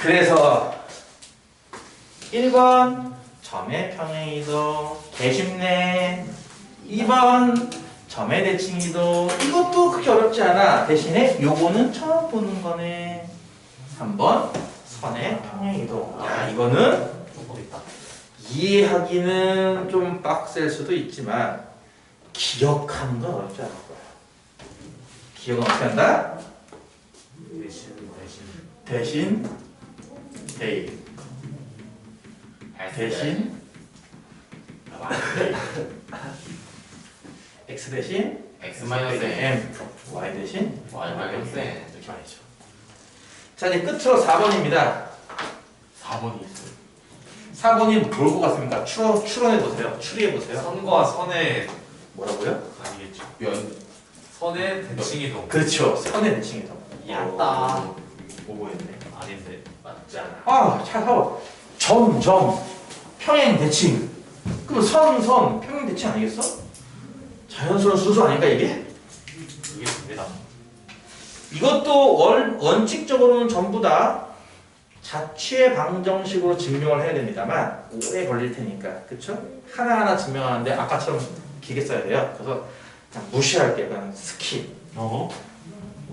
그래서 1번 점의 평행이동 개쉽네. 2번 점의 대칭이동 이것도 그렇게 어렵지 않아. 대신에 요거는 처음 보는 거네. 3번 선의 평행이동. 야 이거는 이해하기는 좀 빡셀 수도 있지만 기억하는 건 어렵지 않을 거야. 기억은 어떻게 한다? 대신 대입 대신 x 대신 x-m y 대신 y-n 이렇게 말이죠. 자 이제 끝으로 4번입니다. 4번이 있어요. 4번이 뭘 것 같습니까? 추론해보세요. 추리해보세요. 선과 선의 뭐라고요? 아니겠죠. 선의 대칭이동. 그렇죠. 선의 대칭이동. 얕다. 오보였네. 아닌데 맞지 않아. 아, 잘 봐봐. 점, 평행 대칭. 그럼 선, 평행 대칭 아니겠어? 자연스러운 순수 아닌가 이게? 이게 됩니다. 이것도 원칙적으로는 전부 다 자취의 방정식으로 증명을 해야 됩니다만 오래 걸릴 테니까, 그쵸? 하나하나 증명하는데 아까처럼 기계 써야 돼요. 그래서 그냥 무시할게요. 그냥 스킵.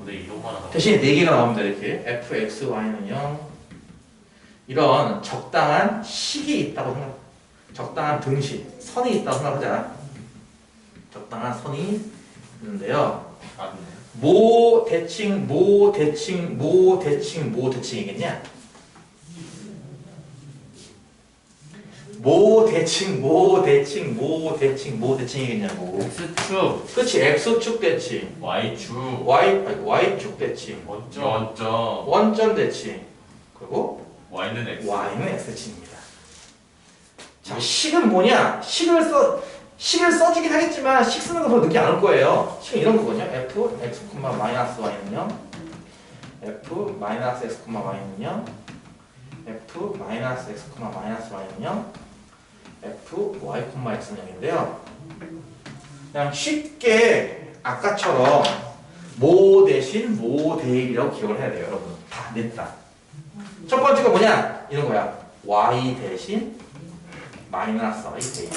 오늘 이동만 하다. 대신에 4개가 나옵니다. 이렇게 f, x, y는 0. 이런 적당한 식이 있다고 생각, 적당한 등식, 선이 있다고 생각하자. 적당한 선이 있는데요. 맞네. 모 대칭이겠냐? 모 대칭이겠냐고. x축, 그렇지. x축 대칭, y축, y축 대칭, 원점, 원점 대칭, 그리고 y는 x. y는 x대칭입니다. 자, 식은 뭐냐? 식을 써주긴 하겠지만 식 쓰는 거 별로 느낌 안 올 거예요. 식은 이런 거거든요. f x, y는 0, f x, y는 0, f x, y는 0, f y, x는 0인데요. 그냥 쉽게 아까처럼 모 대신 모 대입이라고 기억을 해야 돼요. 여러분 다 냈다. 첫 번째가 뭐냐? 이런 거야. y 대신 마이너스 y 대입.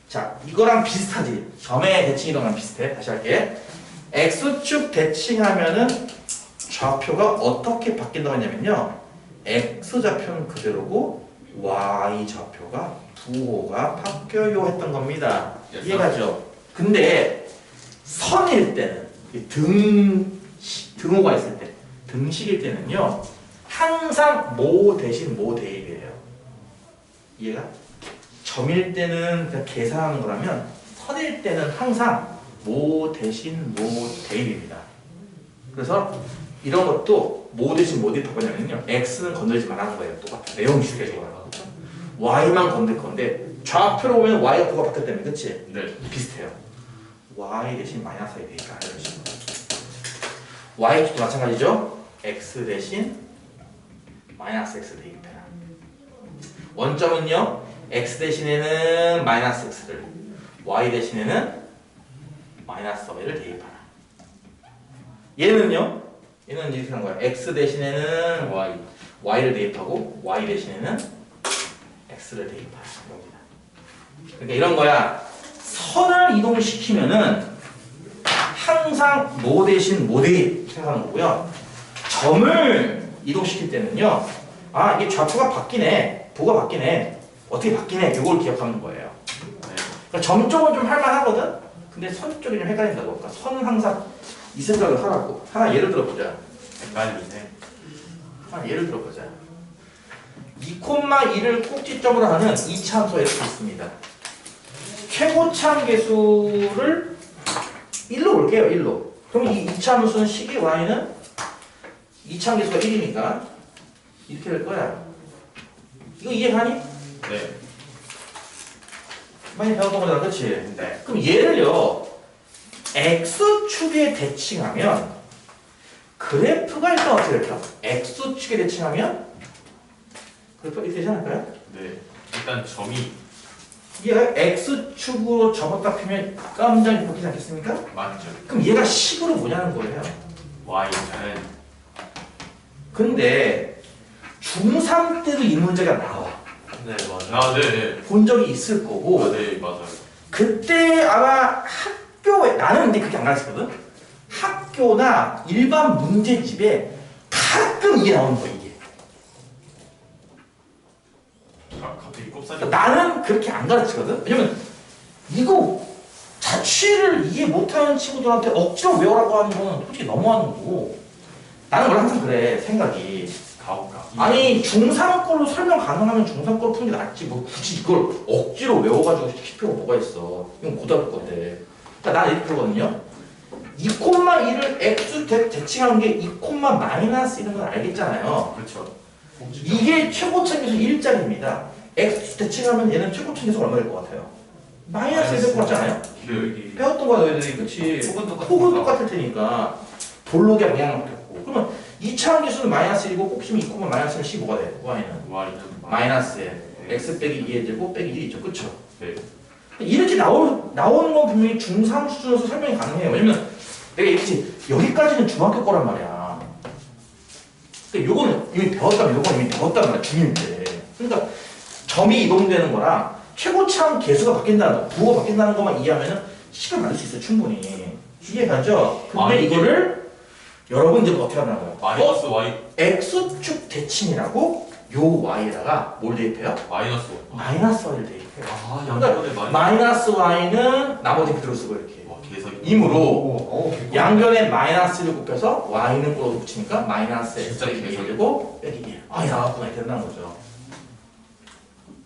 자, 이거랑 비슷하지. 점의 대칭이동랑 비슷해. 다시 할게. x축 대칭하면은 좌표가 어떻게 바뀐다고 했냐면요. x좌표는 그대로고 y좌표가 부호가 바뀌어요 했던 겁니다. 이해가죠? 근데 선일 때는 등호가 있을 때, 등식일 때는요. 항상 모 대신 모 대입이에요. 이해가? 점일 때는 그냥 계산하는 거라면 선일 때는 항상 모 대신 모 대입입니다. 그래서 이런 것도 모 대신 모 대입 바꾸냐면요. x는 건들지 말라는 거예요. 똑같아. 내용 주계적으로. y만 건들 건데 좌표로 보면 y가 부가 바뀌었다면 그치? 네. 비슷해요. y 대신 마이너스 y 대입이다. 이런 식으로. y축도 마찬가지죠. x 대신 마이너스 x 대입해라. 원점은요. x 대신에는 마이너스 x를, y 대신에는 마이너스 y를 대입하라. 얘는요. 얘는 이렇게 하는 거야. x 대신에는 y를 대입하고 y 대신에는 x를 대입하라. 이겁니다. 그러니까 이런 거야. 선을 이동시키면은 항상 모 대신 모 대입 생각하는 거고요. 점을 이동시킬 때는요. 아, 이게 좌표가 바뀌네. 부가 바뀌네. 어떻게 바뀌네. 이걸 기억하는 거예요. 그러니까 점 쪽은 좀 할만하거든. 근데 선 쪽이 좀 헷갈린다고. 그러니까 선은 항상 이 생각을 하라고. 하나 예를 들어보자. 헷갈리네. 하나 예를 들어보자. 2,2를 꼭지점으로 하는 2차함수가 이렇게 있습니다. 최고차함 계수를 1로 볼게요. 1로. 그럼 이 2차함수는 식이 y는 2차함 계수가 1이니까 이렇게 될 거야. 이거 이해가니? 네. 많이 배웠던 거잖아. 그렇지? 네. 그럼 얘를요. x축에 대칭하면 그래프가 일단 어떻게 될까? x축에 대칭하면 그래프가 이렇게 되지 않을까요? 네. 일단 점이 얘가 x축으로 접었다 피면 깜짝 바뀌지 않겠습니까? 맞죠. 그럼 얘가 식으로 뭐냐는 거예요. y는 근데 중3 때도 이 문제가 나와. 네 맞아요. 아, 네. 본 적이 있을 거고 아, 네, 맞아요. 그때 아마 학교에 나는 근데 그렇게 안 가르치거든. 학교나 일반 문제집에 가끔 이게 나오는 거야 이게. 아, 갑자기 꼽사리. 그러니까 나는 그렇게 안 가르치거든. 왜냐면 이거 자취를 이해 못하는 친구들한테 억지로 외우라고 하는 거는 솔직히 너무하는 거고. 나는 원래 항상 그래 생각이. 가볼까? 아니 중3 걸로 설명 가능하면 중3 걸로 푸는 게 낫지 뭐 굳이 이걸 억지로 외워가지고 시킬 필요가 뭐가 있어. 이건 고등학교 건데. 그러니까 나는 이렇게 그러거든요. 2,2를 x 대칭하는 게 2, 마이너스 이런 건 알겠잖아요. 그렇죠. 이게 최고점 계수 1짜리입니다. x 대칭하면 얘는 최고점 계수가 얼마 될 것 같아요? 마이너스 1 될 것 같지 않아요? 네. 배웠던 거야 너희들이. 그치? 폭은 똑같을 테니까 볼록의 방향은 바뀌었고. 그러면 2차원 계수는 마이너스 1이고 곱셈 2, 마이너스 1 15가 돼. y는 Y는 마이너스 1 x 빼기 2의 제곱 빼기 1 있죠. 그쵸? 네. 이렇게 나오는 건 분명히 중3 수준에서 설명이 가능해요. 왜냐면 내가 얘기했지 여기까지는 중학교 거란 말이야. 그러니까 요거는 이미 배웠다면 요거는 이미 배웠단 말이야 중1 때. 그러니까 점이 이동되는 거랑 최고참 개수가 바뀐다는 거, 부호가 바뀐다는 것만 이해하면은 식을 만들 수 있어요 충분히. 이해가죠? 근데 이거를 여러분 이제 어떻게 하나요? 마이너스 Y. x축 대칭이라고 요 y에다가 뭘 대입해요? 마이너스 Y. 마이너스 y를 대입해요. 아, 그러니까 양변에 마이너스 y는 나머지 그대로 쓰고 이렇게 와, 계산이. 임으로 양변에 마이너스를 곱해서 y는 꼴로 붙이니까 마이너스 x 진짜 빼기 계산이. 1이고 빼기 1. 아 나왔구나 이렇게 된다는 거죠.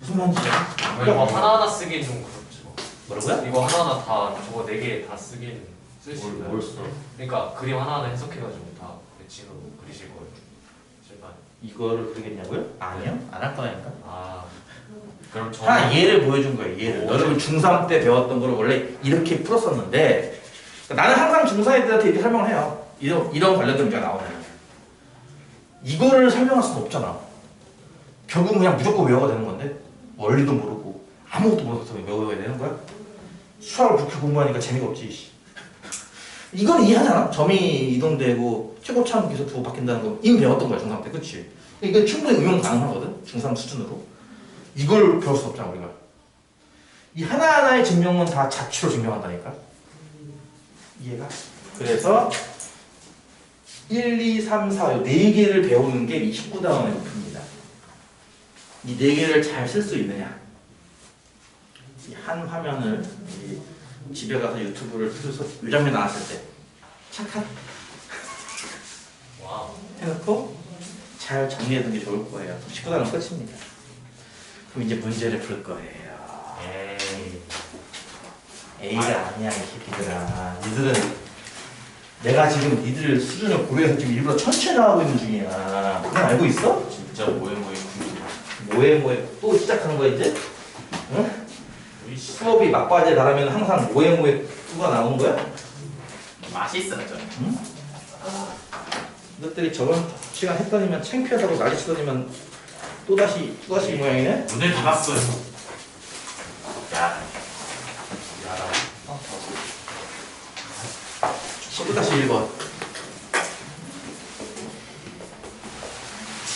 무슨 말인지 이거 하나하나 쓰기엔 좀 그렇죠. 뭐라고요? 이거 하나하나 다 저거 4개 다 쓰기엔 쓸 수 있나요? 뭘 써? 그러니까 그림 하나하나 해석해가지고 다 매칭으로 그리실 거예요. 실반. 이거를 그리겠냐고요? 아니요 안 할 거니까. 아 그럼 저 하나 예를 보여준 거예요. 예를. 오, 여러분 중3 때 배웠던 거를 원래 이렇게 풀었었는데 나는 항상 중3 애들한테 이렇게 설명을 해요. 이런 관련된 문제가 나오면 이거를 설명할 수는 없잖아. 결국은 그냥 무조건 외워야 되는 건데 원리도 모르고 아무것도 모르고서 외워야 되는 거야? 수학을 그렇게 공부하니까 재미가 없지. 씨. 이건 이해하잖아. 점이 이동되고 최고참 계속 부호 바뀐다는 거 이미 배웠던 거야 중3 때. 그치? 이건 충분히 응용 가능하거든 중3 수준으로. 이걸 배울 수 없잖아 우리가. 이 하나하나의 증명은 다 자취로 증명한다니까. 이해가? 그래서 1, 2, 3, 4, 요 4개를 배우는 게 29단원의 목표입니다. 이 4개를 잘 쓸 수 있느냐. 이 한 화면을 집에 가서 유튜브를 틀어서 요 장면 나왔을 때 착각 와우. 해놓고 잘 정리해두는 게 좋을 거예요. 19단원 끝입니다. 그럼 이제 문제를 풀 거예요. A가 아니야 이 새끼들아. 니들은 내가 지금 니들 수준을 고려해서 지금 일부러 천천히 나가고 있는 중이야. 그건 알고 있어? 진짜 뭐해 뭐해 또 시작하는 거야 이제? 응? 수업이 막바지에 달하면 항상 뭐해 수가 나오는 거야? 맛있었죠. 응? 너희들이 저번 시간 했더니만 창피하다고 난리치더니만 또다시 이 모양이네? 오늘 다 봤어요. 야. 야라. 또다시 1번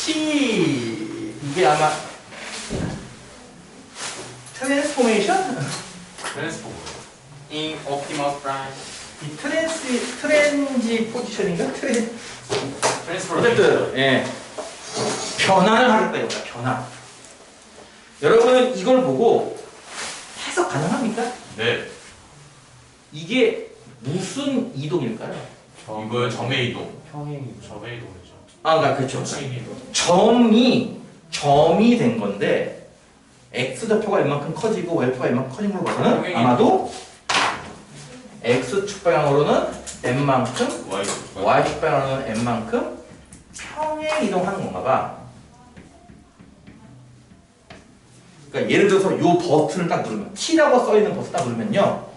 T 이게 아마 트랜스포메이션? 트랜스포머. In optimal prime. 이 트렌지 포지션인가? 트랜스포머. 어쨌든 예 변환을 하겠다 이거다. 변환. 여러분은 이걸 보고 해석 가능합니까? 네. 이게 무슨 이동일까요? 이거 점의 이동. 평행 점의 이동이죠. 아, 그러니까 그렇죠. 층 이동. 점이 된 건데 x 좌표가 이만큼 커지고 y표가 이만큼 커진 걸로 봐서는 평행이- 아마도 x축 방향으로는 n만큼 Y. y축 방향으로는 n만큼 평행 이동하는 건가 봐. 그러니까 예를 들어서 이 버튼을 딱 누르면 T라고 써있는 버튼 딱 누르면요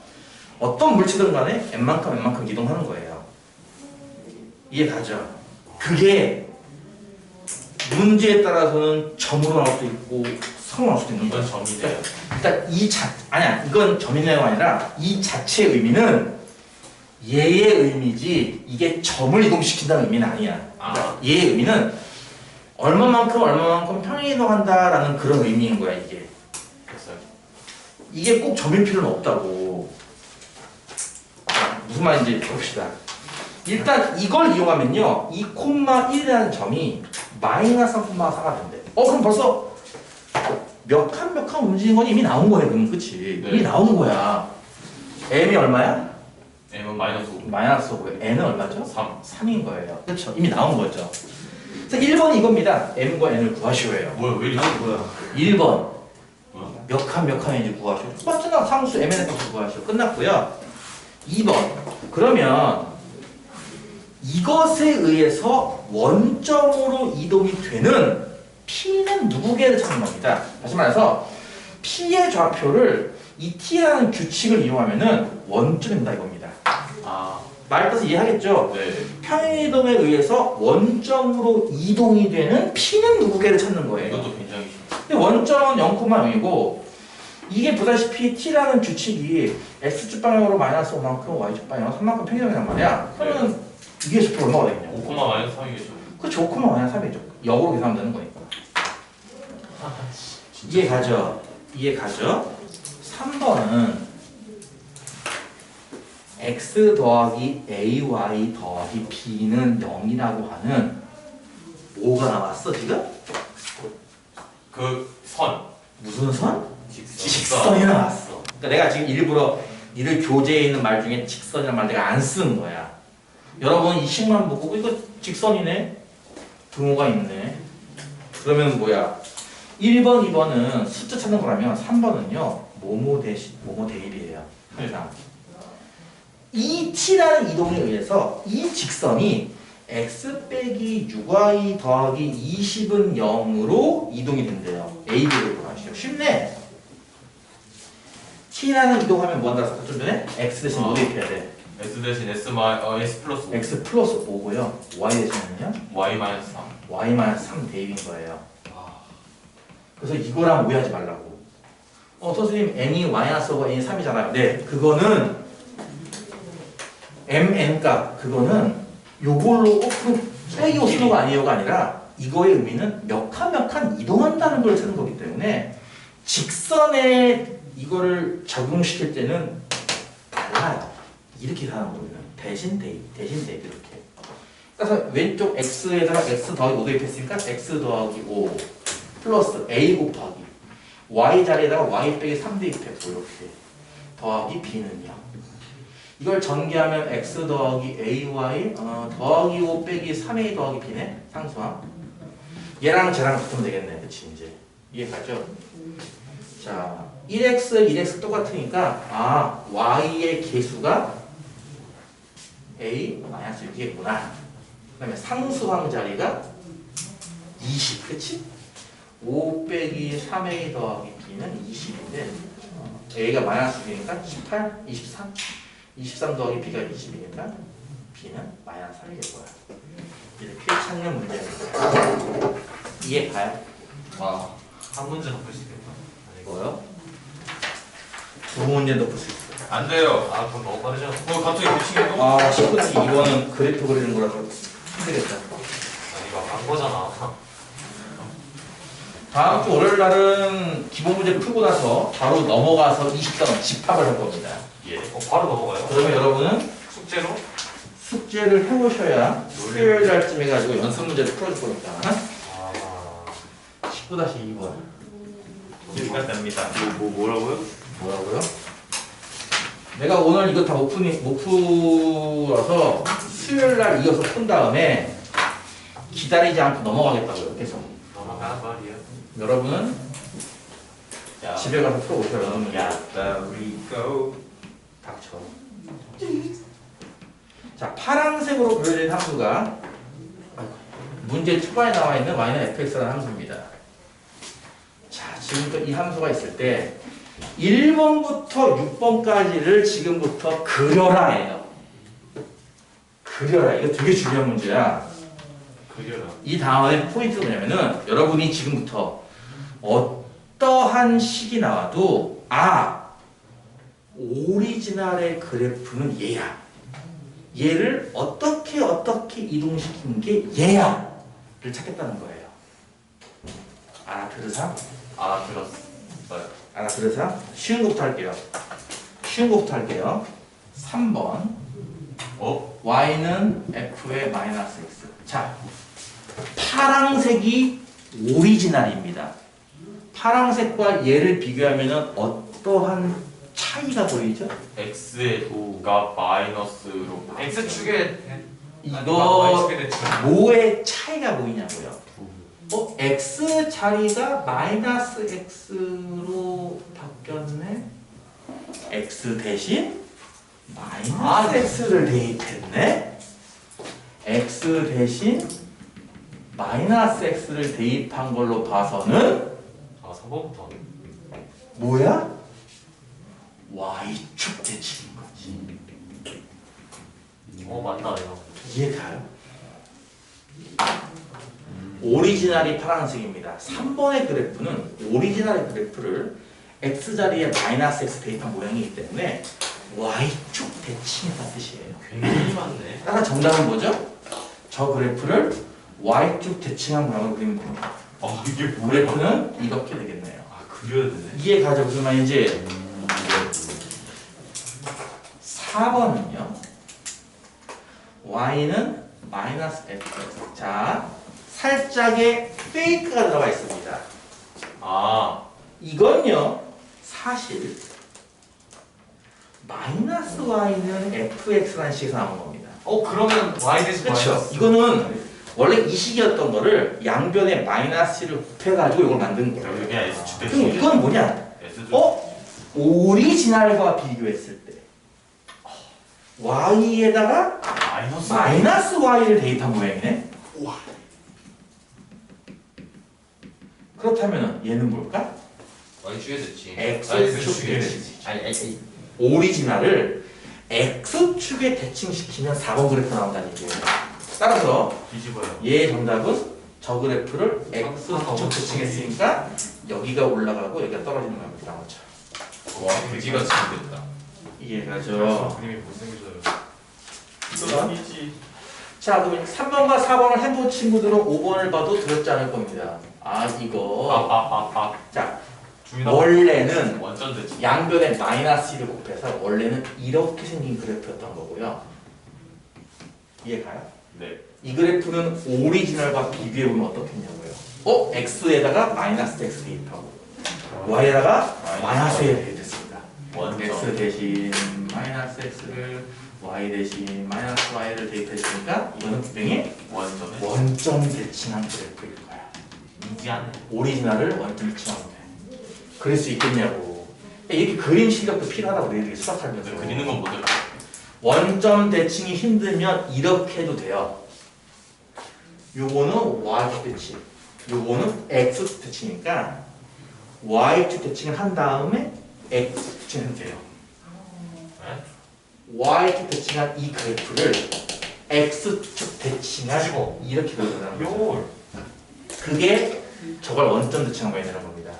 어떤 물체든 간에 n만큼 이동하는 거예요. 이해가죠? 그게 문제에 따라서는 점으로 나올 수도 있고 성으로 나올 수도 있는 거예요. 이건 점이네요. 일단 아니야 이건 점이네요가 아니라 이 자체의 의미는 얘의 의미지 이게 점을 이동시킨다는 의미는 아니야. 그러니까 얘의 의미는 얼마만큼 평행이동한다라는 그런 의미인 거야 이게. 됐어요. 이게 꼭 점일 필요는 없다고. 무슨 말인지 봅시다. 일단 이걸 이용하면요 2,1이라는 점이 마이너스 3,4가 된대. 그럼 벌써 몇 칸 움직이는 건 이미 나온 거네. 그럼 그치? 네. 이미 나온 거야. m이 얼마야? M은 마이너스 5. 마이너스 5고요. n은 얼마죠? 3. 3인 거예요. 그렇죠? 이미 나온 거죠. 그래서 1번이 이겁니다. m과 n을 구하시오예요. 뭐야 왜 이렇게 뭐야? 1번 뭐야? 몇 칸인지 구하시오. 맞잖아. 상수 mn의 값을 구하시오. 끝났고요. 2번 그러면 이것에 의해서 원점으로 이동이 되는 P는 누구게를 찾는 겁니다. 다시 말해서 P의 좌표를 이 T라는 규칙을 이용하면은 원점입니다 이겁니다. 아, 말 뜻을 이해하겠죠? 네. 평행이동에 의해서 원점으로 이동이 되는 P는 누구게를 찾는 거예요. 이것도 굉장히 쉽다. 근데 원점은 0,0이고 이게 보다시피 T라는 규칙이 X축 방향으로 마이너스 5만큼 Y축 방향으로 3만큼 평행이동이란 말이야. 그러면 이게 좌표 얼마가 되겠냐? 5, 마이너스 3이겠죠. 그렇죠. 5, 마이너스 3이죠. 역으로 계산하면 되는 거니까. 이해 가죠? 이해 가죠? 3번은 x 더하기 ay 더하기 b는 0이라고 하는 뭐가 나왔어 지금? 그 선. 무슨 선? 직선. 직선이 나왔어. 그러니까 내가 지금 일부러 니들 교재에 있는 말 중에 직선이라는 말 내가 안 쓰는 거야. 여러분 이 식만 보고 이거 직선이네? 등호가 있네. 그러면 뭐야? 1번, 2번은 숫자 찾는 거라면 3번은요 뭐뭐 대신 뭐뭐 대입이에요. 항상 이 t라는 이동에 의해서 이 직선이 x 빼기 6y 더하기 20은 0으로 이동이 된대요. a, b를 구하시죠. 쉽네. t라는 이동하면 뭐 한다고 했었죠? 좀 전에? x 대신 뭐 대입해야 돼? S 대신 S 플러스 5. x 플러스 5고요. y 대신은요? Y 마이너스 3. y 마이너스 3 대입인 거예요. 그래서 이거랑 오해하지 말라고. 선생님 n이 마이너스 5가 n이 3이잖아요. 네, 그거는 mn 값 그거는 요걸로 빼기고 쓰는 거 아니에요가 아니라 이거의 의미는 몇 칸 이동한다는 걸 찾는 거기 때문에 직선에 이거를 적용시킬 때는 달라요. 이렇게 하는 거예요. 대신 대입 이렇게. 그래서 왼쪽 x에다가 x 더하기 5 대입했으니까 x 더하기 5 플러스 a 곱하기 y 자리에다가 y 빼기 3 대입했고 이렇게 더하기 b는요. 이걸 전개하면 x 더하기 ay 더하기 5 빼기 3a 더하기 b네. 상수항. 얘랑 쟤랑 붙으면 되겠네. 그치 이제 이해가죠? 자 1x 똑같으니까 y의 개수가 a 마이너스 6이겠구나. 그 다음에 상수항 자리가 20 그치? 5 빼기 3a 더하기 b는 20인데 a가 마이너스 6이니까 18, 23 23 더하기 b가 20이니까 b는 마이너스 3이겠고요. 이렇게 찾는 문제입니다. 이해 가요? 와, 한 문제 더 풀 수 있겠다. 뭐요? 두 문제도 풀 수 있어요. 안 돼요. 아, 그건 너무 빠르죠? 갑자기 미치게 또? 시끄럽지. 이거는 그래프 그리는 거라서 힘들겠다. 아니, 이거 안 거잖아. 다음 주 월요일 날은 기본 문제 풀고 나서 바로 넘어가서 20단원 집합을 할 겁니다. 예. 바로 넘어가요? 그러면 여러분은 숙제로? 숙제를 해오셔야 수요일 날쯤 해가지고 연습 문제를 풀어줄 거니까. 아, 19-2번. 여기까지 됩니다. 뭐라고요? 뭐라고요? 내가 오늘 이거 다 못 풀어서 수요일 날 이어서 푼 다음에 기다리지 않고 넘어가겠다고요. 계속. 넘어가 말이야. 여러분은 집에 가서 풀어오셔야 하는 문제. we go. 닥쳐. 자, 파란색으로 그려진 함수가 문제 초반에 나와 있는 -fx라는 함수입니다. 자, 지금부터 이 함수가 있을 때 1번부터 6번까지를 지금부터 그려라예요. 그려라. 이거 되게 중요한 문제야. 그려라. 이 다음에 포인트가 뭐냐면은 여러분이 지금부터 어떠한 식이 나와도 오리지널의 그래프는 얘야. 얘를 어떻게 이동시킨 게 얘야. 를 찾겠다는 거예요. 알아들으사? 알아들었어요. 알아들으사? 쉬운 거부터 할게요. 쉬운 거부터 할게요. 3번. y는 f의 마이너스 x. 자, 파랑색이 오리지널입니다. 파랑색과 얘를 비교하면 어떠한 차이가 보이죠? x의 도가 마이너스로 x축에 이거 y축에 대칭. 뭐의 차이가 보이냐고요? x 자리가 마이너스 x로 바뀌었네? x 대신 마이너스 x를 대입했네? x 대신 마이너스 x를 대입한 걸로 봐서는 3번부터 하네. 뭐야? y축 대칭인 거지. 맞다 이거. 이해가요? 오리지널이 파란색입니다. 3번의 그래프는 오리지널의 그래프를 x자리에 마이너스 x 대입한 모양이기 때문에 y축 대칭이라는 뜻이에요. 굉장히 많네. 따라 정답은 뭐죠? 저 그래프를 y축 대칭한 모양으로 그리면 됩니다. 이게 그래프는 이렇게 되겠네요. 그려야 되네. 이해가죠? 그러면 이제 4번은요. y는 마이너스 fx. 자, 살짝의 페이크가 들어가 있습니다. 이건요. 사실 마이너스 y는 fx라는 식에서 나온 겁니다. 그러면 y 대신 그렇죠? 마이너스. 이거는 원래 이 식이었던 거를 양변에 마이너스를 곱해가지고 이걸 만든 거예요. 여기가 s축 그럼 대칭. 이건 뭐냐? 오리지널과 비교했을 때 y에다가 마이너스 y를 대입한 모양이네. 그렇다면 얘는 뭘까? y축에 대칭. x축에 대칭. 오리지널을 x축에 대칭시키면 4번 그래프 나온다는 얘기예요. 따라서 뒤집어요. 얘의 정답은 저 그래프를 x축 대칭했으니까 여기가 올라가고 여기가 떨어지는 거예요. 나오죠. 와, 그지같이 생겼다. 이해가죠? 그림이 못생겨져요. 이거이지. 자, 그럼 3번과 4번을 해본 친구들은 5번을 봐도 두렵지 않을 겁니다. 이거. 자, 원래는 완전 대칭. 양변에 마이너스 1을 곱해서 원래는 이렇게 생긴 그래프였던 거고요. 이해가요? 네. 이 그래프는 오리지널과 비교해보면 어떻겠냐고요. x에다가 마이너스 x 대입하고 y에다가 마이너스 1 대입했습니다. x 대신 마이너스 x를 y 대신 마이너스 y를 대입했으니까 이거는 분명히 원점 대칭한 그래프일 거야. 이지하네. 오리지널을 원점 대칭하면 돼. 그럴 수 있겠냐고. 이렇게 그림 실력도 필요하다고 너희들이 수학하면서. 그리는 건 못해. 원점 대칭이 힘들면 이렇게 해도 돼요. 요거는 y축 대칭, 요거는 x축 대칭이니까 y축 대칭을 한 다음에 x축 대칭을 해도 돼요. y축 대칭한 이 그래프를 x축 대칭한 이렇게 그려준다는 거죠. 그게 저걸 원점 대칭한 거에 되는 겁니다.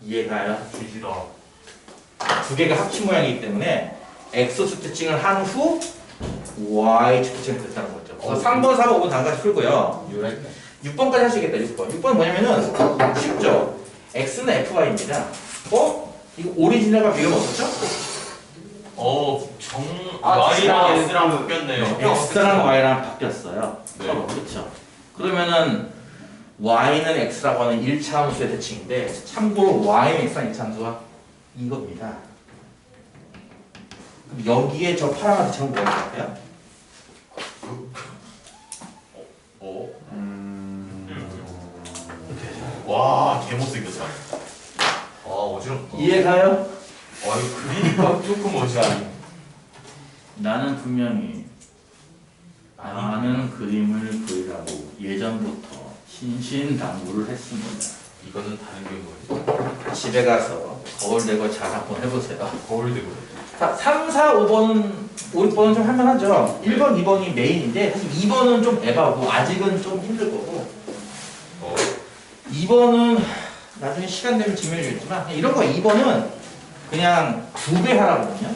이해가요? 뒤지다. 두 개가 합친 모양이기 때문에 x축 대칭을 한 후 y축 대칭을 됐다는 거죠. 그래서 3번, 4번, 5번 단까지 풀고요. 6번까지 할 수 있겠다. 6번. 6번 뭐냐면은 쉽죠. x는 fy입니다. 이거 오리지널과 비교하면 어떻죠? y랑 x랑 바뀌었네요. x랑 y랑 바뀌었어요. 네. 그렇죠. 그러면은 y는 x라고 하는 1차 함수의 대칭인데 참고로 y는 x랑 1차 함수가 이겁니다. 그럼 여기에 저 파란색 대칭은 뭐일 것 같아요? 와, 개못생겼다. 어지럽다. 이해가요? 이거 그리니까 조금 어지럽다. 나는 분명히 많은 그림을 그리라고 예전부터 신신당부를 했습니다. 이거는 다른 게 뭐예요? 집에 가서 거울 대고 잘 한번 해보세요. 거울 대고. 자, 3, 4, 5번, 5, 6번은 좀 할만하죠. 1번, 2번이 메인인데 사실 2번은 좀 에바고 아직은 좀 힘들 거고 2번은 나중에 시간 되면 증명해주겠지만 이런 거 2번은 그냥 2배 하라거든요.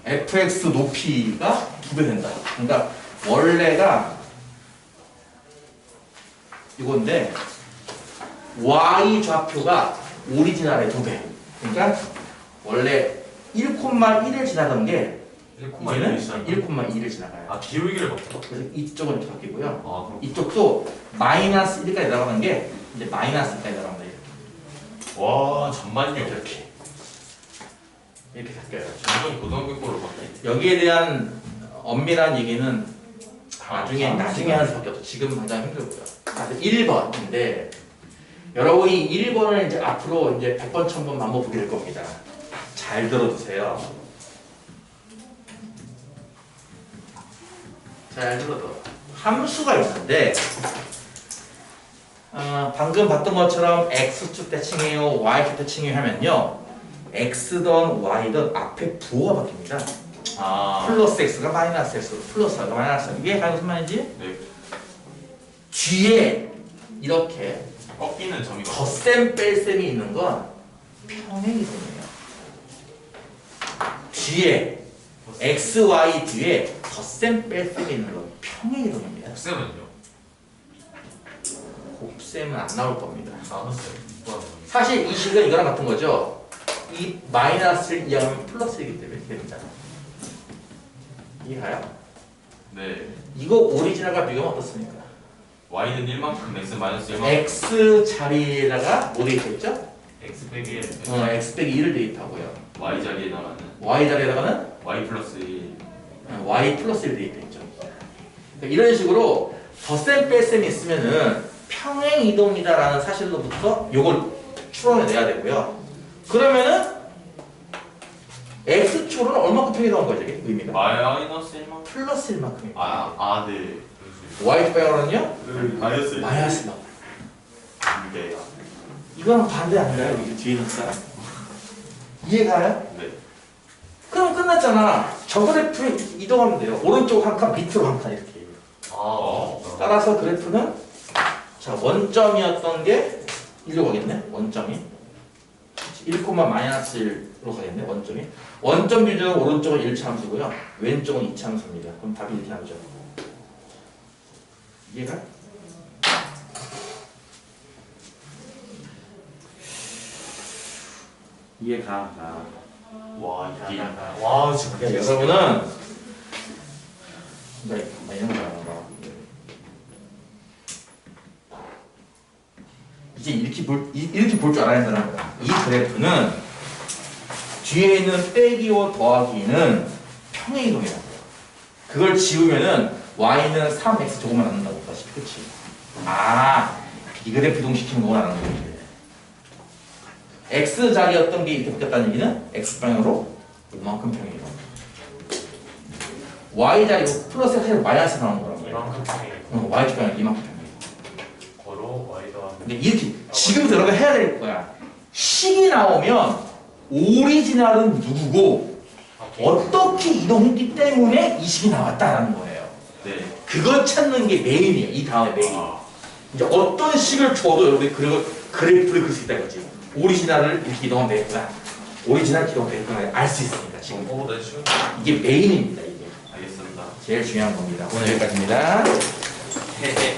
fx 높이가 2배 된다. 그러니까 원래가 이건데 y 좌표가 오리지널의 2배. 그러니까 원래 1,1을 지나던 게 1,1을 얘는 지나요? 1,2를 지나가요. 아 기울기를 바꿔? 그래서 이쪽은 이렇게 바뀌고요. 아 그럼 이쪽도 마이너스 1까지 내려가는 게 이제 마이너스 1까지 내려갑니다. 와 잠만요. 이렇게 바뀌어요. 완전 고등학교 거로 바뀌네. 여기에 대한 엄밀한 얘기는 나중에 아, 하는 수밖에 없어. 지금 당장 힘들고요. 1번인데 여러분이 1번을 이제 앞으로 이제 100번, 1000번 반복하게 될 겁니다. 잘 들어두세요. 잘 들어둬. 함수가 있는데 방금 봤던 것처럼 x축 대칭이에요, y축 대칭이에요 하면요, x든 y든 앞에 부호가 바뀝니다. 아 플러스 x가 마이너스 x로, 플러스가 마이너스 x. 이게 무슨 말인지? 네. 뒤에 이렇게 꺾이는 점이 덧셈 뺄셈이 있는 건 평행이동이에요. 뒤에 x, y 뒤에 덧셈 뺄셈이 있는 건 평행이동입니다. 곱셈은요? 곱셈은 안 나올 겁니다. 나눴어요. 사실 이 식은 이거랑 같은 거죠. 이 마이너스를 이하면 플러스이기 때문에 이렇게 됩니다. 이해가요? 네. 이거 오리지널과 비교하면 어떻습니까? y는 1만큼 x 마이너스 1만큼 x 자리에다가 뭐 대입했죠? x 빼기 1 x 빼기 1을 대입하고요. y 자리에 나가는 y 자리에다가는 y 플러스 1 y 플러스 1을 대입했죠. 그러니까 이런 식으로 덧셈 뺄셈이 있으면은 평행 이동이다라는 사실로부터 요걸 추론해내야 되고요. 그러면은 x축으로는 얼마큼 평행이동한 거죠? 이게 의미가? 마이너스 1만큼 플러스 1만큼입니다. 아네 y 빼고는요? 마이너스 마이너스 1만큼. 네. 이거랑 반대 아닌가요? 이게 뒤에 있는 사람? 이해가요? 네. 그럼 끝났잖아. 저 그래프에 이동하면 돼요. 오른쪽 한 칸, 밑으로 한 칸 이렇게. 따라서 그래프는 자 원점이었던 게 1로 가겠네. 원점이 1, 마이너스 1로 가겠네. 원점이. 원점 기준은 오른쪽은 1차함수고요. 왼쪽은 2차함수입니다. 그럼 답이 이렇게 나오죠. 이해가? 이해가? 와 이게 와 지금 그러니까 여러분은 이런 거야. 이제 이렇게 볼 줄 알아야 된다는 거야. 이 그래프는 뒤에 있는 빼기와 더하기는 평행이동이라고. 그걸 지우면은 y는 3x 조금만 남는다고 다시. 그치? 이 그래프 이동시키는 거구나 라는 거지. x 자리였던 게 이렇게 바뀌었다는 얘기는 x 방향으로 이만큼 평행이동. y 자리 플러스 사실 마이너스 나오는 거라고. 이만큼 평행 y 방향 이만큼 평행. 거로 y 더하면 근데 이렇게 지금 들어가 해야 될 거야. 식이 나오면 오리지널은 누구고 어떻게 이동했기 때문에 이 식이 나왔다라는 거예요. 네. 그걸 찾는 게 메인이에요. 이 다음에 메인. 이제 어떤 식을 줘도 여러분이 그래프를 그릴 수 있다는 거지. 오리지널을 이렇게 이동하면 되겠구나. 오리지널 이동하면 되겠구나. 알 수 있으니까 지금. 네 쉬운 이게 메인입니다. 이게. 알겠습니다. 제일 중요한 겁니다. 오늘 여기까지입니다. 헤헤